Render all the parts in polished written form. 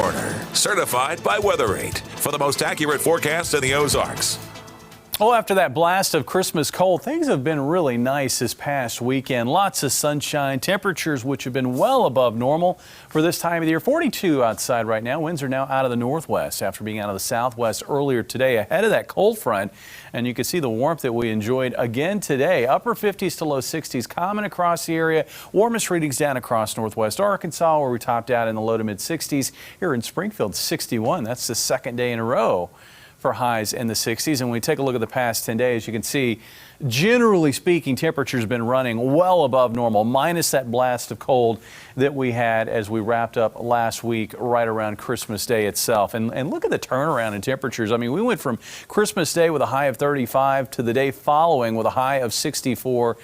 Corner, certified by WeatherRate for the most accurate forecast in the Ozarks. Well, after that blast of Christmas cold, things have been really nice this past weekend. Lots of sunshine, temperatures which have been well above normal for this time of the year. 42 outside right now. Winds are now out of the northwest after being out of the southwest earlier today ahead of that cold front. And you can see the warmth that we enjoyed again today. Upper 50s to low 60s common across the area. Warmest readings down across northwest Arkansas, where we topped out in the low to mid 60s. Here in Springfield, 61. That's the second day in a row for highs in the 60s. And when we take a look at the past 10 days, you can see, generally speaking, temperatures have been running well above normal, minus that blast of cold that we had as we wrapped up last week right around Christmas Day itself. And look at the turnaround in temperatures. I mean, we went from Christmas Day with a high of 35 to the day following with a high of 64.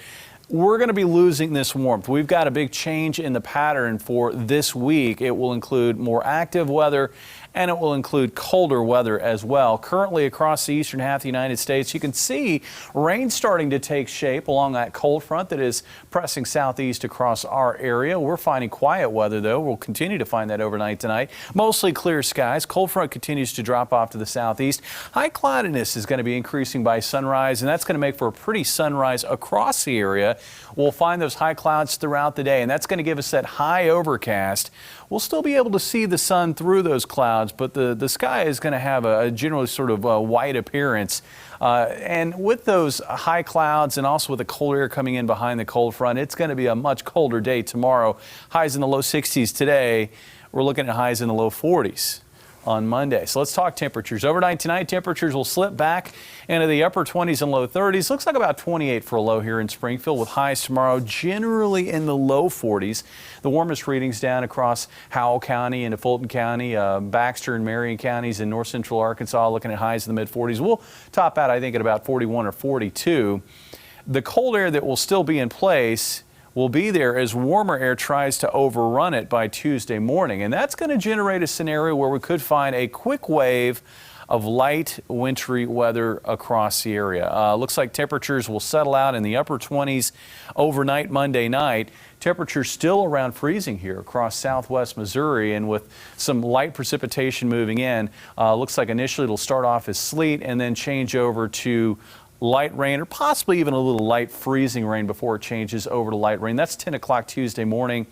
We're going to be losing this warmth. We've got a big change in the pattern for this week. It will include more active weather, and it will include colder weather as well. Currently across the eastern half of the United States, you can see rain starting to take shape along that cold front that is pressing southeast across our area. We're finding quiet weather, though. We'll continue to find that overnight tonight. Mostly clear skies. Cold front continues to drop off to the southeast. High cloudiness is going to be increasing by sunrise, and that's going to make for a pretty sunrise across the area. We'll find those high clouds throughout the day, and that's going to give us that high overcast. We'll still be able to see the sun through those clouds, but the sky is going to have a generally sort of white appearance. And with those high clouds and also with the cold air coming in behind the cold front, it's going to be a much colder day tomorrow. Highs in the low 60s today. We're looking at highs in the low 40s on Monday. So let's talk temperatures. Overnight tonight, temperatures will slip back into the upper 20s and low 30s. Looks like about 28 for a low here in Springfield, with highs tomorrow generally in the low 40s. The warmest readings down across Howell County into Fulton County, Baxter and Marion counties in north central Arkansas, looking at highs in the mid 40s. We'll top out, I think, at about 41 or 42. The cold air that will still be in place will be there as warmer air tries to overrun it by Tuesday morning. And that's going to generate a scenario where we could find a quick wave of light wintry weather across the area. Looks like temperatures will settle out in the upper 20s overnight Monday night. Temperatures still around freezing here across southwest Missouri, and with some light precipitation moving in. Looks like initially it'll start off as sleet and then change over to light rain, or possibly even a little light freezing rain before it changes over to light rain. That's 10 o'clock Tuesday morning.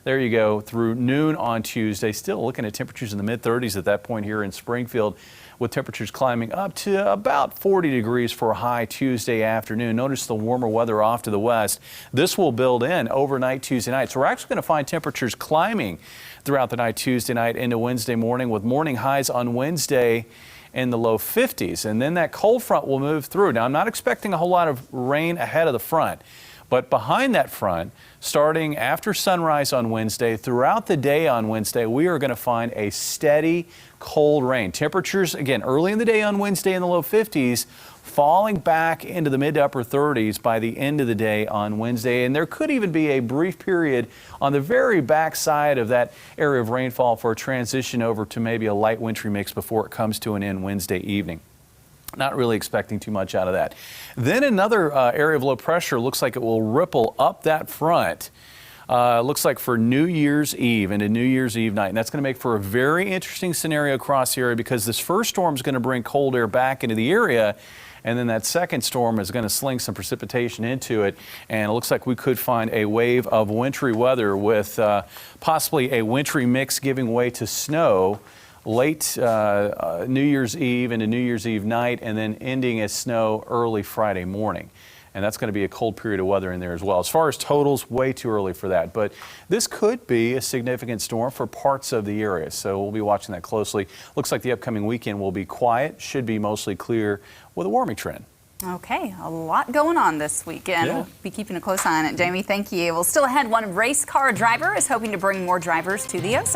There you go, through noon on Tuesday. Still looking at temperatures in the mid-30s at that point here in Springfield, with temperatures climbing up to about 40 degrees for a high Tuesday afternoon. Notice the warmer weather off to the west. This will build in overnight Tuesday night. So we're actually going to find temperatures climbing throughout the night Tuesday night into Wednesday morning, with morning highs on Wednesday in the low 50s. And then that cold front will move through. Now, I'm not expecting a whole lot of rain ahead of the front, but behind that front, starting after sunrise on Wednesday, throughout the day on Wednesday, we are going to find a steady cold rain. Temperatures, again, early in the day on Wednesday in the low 50s, falling back into the mid to upper 30s by the end of the day on Wednesday. And there could even be a brief period on the very back side of that area of rainfall for a transition over to maybe a light wintry mix before it comes to an end Wednesday evening. Not really expecting too much out of that. Then another area of low pressure looks like it will ripple up that front. Looks like for New Year's Eve into New Year's Eve night. And that's going to make for a very interesting scenario across the area, because this first storm is going to bring cold air back into the area. And then that second storm is going to sling some precipitation into it. And it looks like we could find a wave of wintry weather, with possibly a wintry mix giving way to snow late New Year's Eve into New Year's Eve night, and then ending as snow early Friday morning. And that's going to be a cold period of weather in there as well. As far as totals, way too early for that. But this could be a significant storm for parts of the area. So we'll be watching that closely. Looks like the upcoming weekend will be quiet, should be mostly clear with a warming trend. Okay, a lot going on this weekend. Yeah. We'll be keeping a close eye on it. Jamie, thank you. Well, still ahead, one race car driver is hoping to bring more drivers to the Ozarks.